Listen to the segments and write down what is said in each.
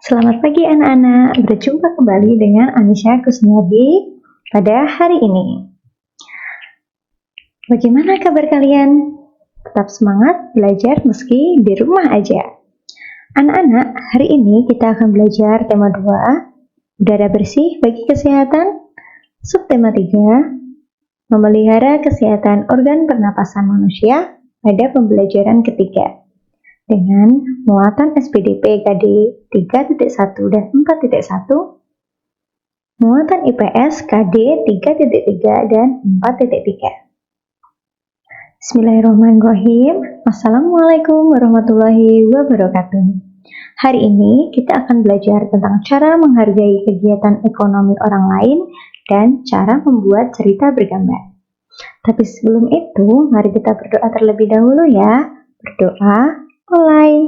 Selamat pagi anak-anak, berjumpa kembali dengan Anisha Kusniadi pada hari ini. Bagaimana kabar kalian? Tetap semangat belajar meski di rumah aja. Anak-anak, hari ini kita akan belajar tema 2, udara bersih bagi kesehatan, subtema 3, memelihara kesehatan organ pernapasan manusia pada pembelajaran ketiga. Dengan muatan SPDP KD 3.1 dan 4.1, muatan IPS KD 3.3 dan 4.3. Bismillahirrahmanirrahim. Assalamualaikum warahmatullahi wabarakatuh. Hari ini kita akan belajar tentang cara menghargai kegiatan ekonomi orang lain dan cara membuat cerita bergambar. Tapi sebelum itu, mari kita berdoa terlebih dahulu ya. Berdoa. Mulai.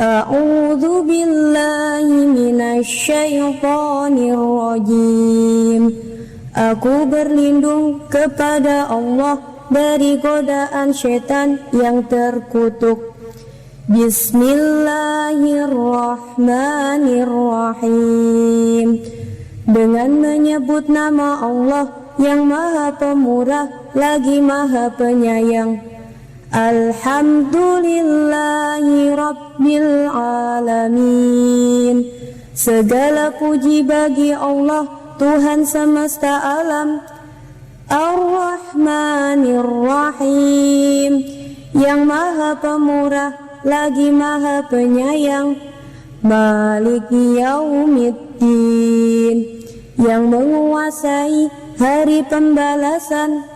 A'udzu billahi minasyaitonir rajim. Aku berlindung kepada Allah dari godaan setan yang terkutuk. Bismillahirrahmanirrahim. Dengan menyebut nama Allah yang Maha Pemurah lagi Maha Penyayang. Alhamdulillahi Rabbil Alamin. Segala puji bagi Allah, Tuhan semesta alam. Ar-Rahmanir-Rahim, yang Maha Pemurah lagi Maha Penyayang. Maliki Yaumiddin, yang menguasai hari pembalasan.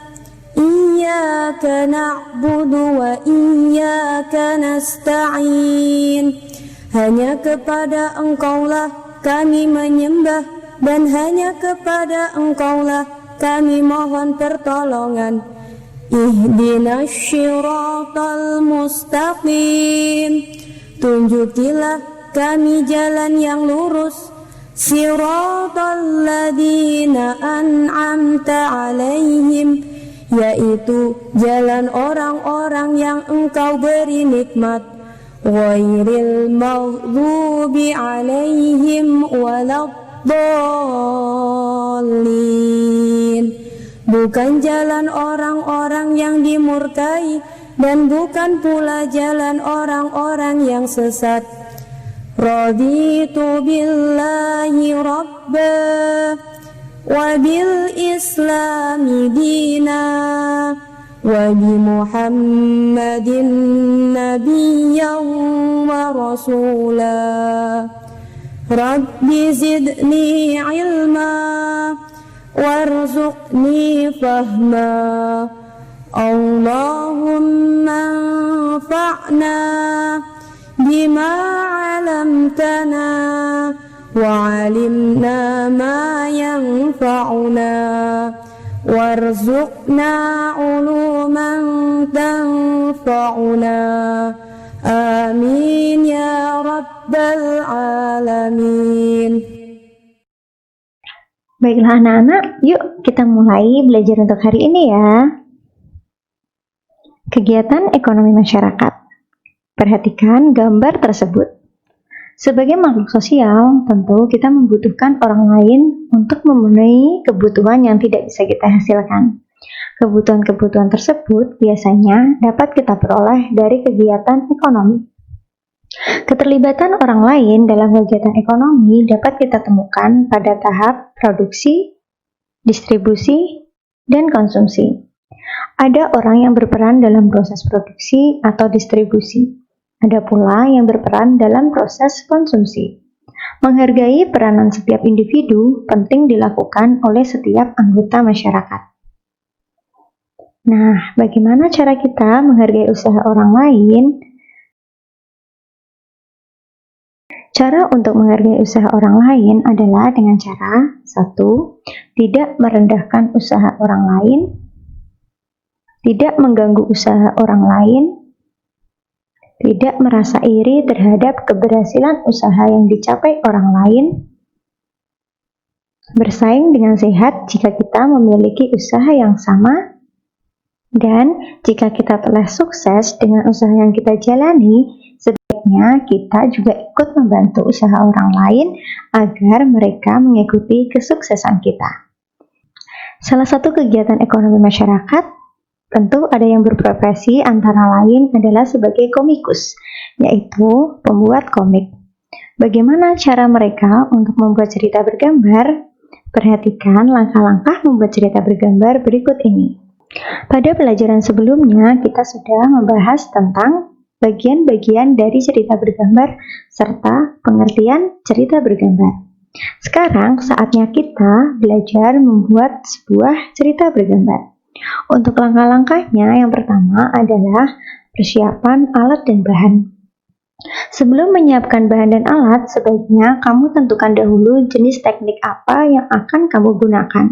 Iyyaka na'budu wa iyyaka nasta'in. Hanya kepada Engkaulah kami menyembah, dan hanya kepada Engkaulah kami mohon pertolongan. Ihdinas syiratal mustaqim. Tunjukilah kami jalan yang lurus. Siratal ladzina an'amta alaihim, yaitu jalan orang-orang yang Engkau beri nikmat. Ghairil maghdubi alaihim waladdallin. Bukan jalan orang-orang yang dimurkai, dan bukan pula jalan orang-orang yang sesat. Raditu billahi rabba wa bil islami dina wa bi muhammadin nabiyyan wa rasula. Rabbi zidni ilma warzuqni fahma. Allahumma anfa'na bima 'allamtana wa'alimna ma yanfa'una warzuqna uluman tanfa'una. Amin ya rabbal alamin. Baiklah anak-anak, yuk kita mulai belajar untuk hari ini ya. Kegiatan ekonomi masyarakat. Perhatikan gambar tersebut. Sebagai makhluk sosial, tentu kita membutuhkan orang lain untuk memenuhi kebutuhan yang tidak bisa kita hasilkan. Kebutuhan-kebutuhan tersebut biasanya dapat kita peroleh dari kegiatan ekonomi. Keterlibatan orang lain dalam kegiatan ekonomi dapat kita temukan pada tahap produksi, distribusi, dan konsumsi. Ada orang yang berperan dalam proses produksi atau distribusi. Ada pula yang berperan dalam proses konsumsi. Menghargai peranan setiap individu penting dilakukan oleh setiap anggota masyarakat. Nah, bagaimana cara kita menghargai usaha orang lain? Cara untuk menghargai usaha orang lain adalah dengan cara 1. Tidak merendahkan usaha orang lain, tidak mengganggu usaha orang lain, tidak merasa iri terhadap keberhasilan usaha yang dicapai orang lain, bersaing dengan sehat jika kita memiliki usaha yang sama, dan jika kita telah sukses dengan usaha yang kita jalani, sebaiknya sebaiknya kita juga ikut membantu usaha orang lain agar mereka mengikuti kesuksesan kita. Salah satu kegiatan ekonomi masyarakat tentu ada yang berprofesi antara lain adalah sebagai komikus, yaitu pembuat komik. Bagaimana cara mereka untuk membuat cerita bergambar? Perhatikan langkah-langkah membuat cerita bergambar berikut ini. Pada pelajaran sebelumnya, kita sudah membahas tentang bagian-bagian dari cerita bergambar serta pengertian cerita bergambar. Sekarang saatnya kita belajar membuat sebuah cerita bergambar. Untuk langkah-langkahnya, yang pertama adalah persiapan alat dan bahan. Sebelum menyiapkan bahan dan alat, sebaiknya kamu tentukan dahulu jenis teknik apa yang akan kamu gunakan,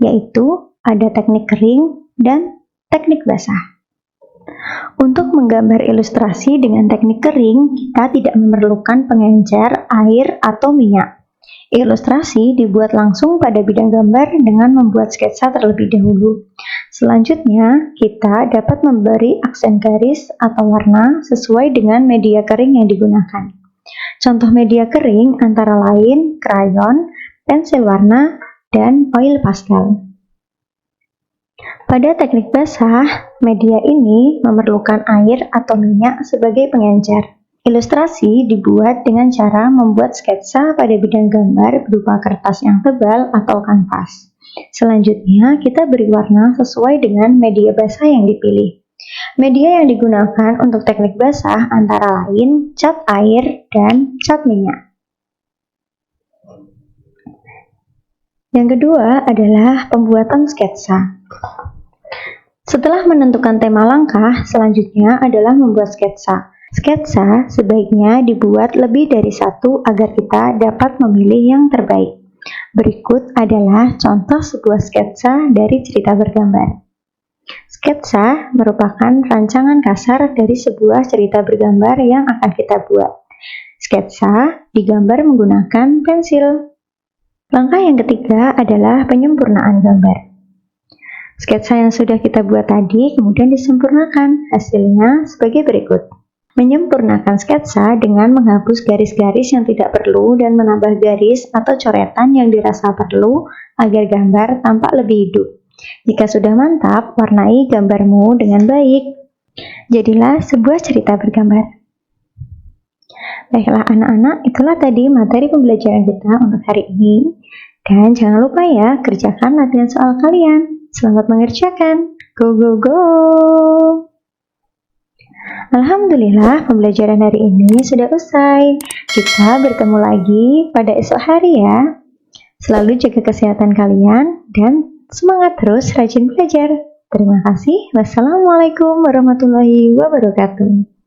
yaitu ada teknik kering dan teknik basah. Untuk menggambar ilustrasi dengan teknik kering, kita tidak memerlukan pengencer, air, atau minyak. Ilustrasi dibuat langsung pada bidang gambar dengan membuat sketsa terlebih dahulu. Selanjutnya, kita dapat memberi aksen garis atau warna sesuai dengan media kering yang digunakan. Contoh media kering antara lain krayon, pensil warna, dan oil pastel. Pada teknik basah, media ini memerlukan air atau minyak sebagai pengencer. Ilustrasi dibuat dengan cara membuat sketsa pada bidang gambar berupa kertas yang tebal atau kanvas. Selanjutnya, kita beri warna sesuai dengan media basah yang dipilih. Media yang digunakan untuk teknik basah antara lain cat air dan cat minyak. Yang kedua adalah pembuatan sketsa. Setelah menentukan tema langkah, selanjutnya adalah membuat sketsa. Sketsa sebaiknya dibuat lebih dari satu agar kita dapat memilih yang terbaik. Berikut adalah contoh sebuah sketsa dari cerita bergambar. Sketsa merupakan rancangan kasar dari sebuah cerita bergambar yang akan kita buat. Sketsa digambar menggunakan pensil. Langkah yang ketiga adalah penyempurnaan gambar. Sketsa yang sudah kita buat tadi kemudian disempurnakan. Hasilnya sebagai berikut. Menyempurnakan sketsa dengan menghapus garis-garis yang tidak perlu dan menambah garis atau coretan yang dirasa perlu agar gambar tampak lebih hidup. Jika sudah mantap, warnai gambarmu dengan baik. Jadilah sebuah cerita bergambar. Baiklah anak-anak, itulah tadi materi pembelajaran kita untuk hari ini. Dan jangan lupa ya, kerjakan latihan soal kalian. Selamat mengerjakan. Go, go, go! Alhamdulillah, pembelajaran hari ini sudah usai. Kita bertemu lagi pada esok hari ya. Selalu jaga kesehatan kalian dan semangat terus rajin belajar. Terima kasih. Wassalamualaikum warahmatullahi wabarakatuh.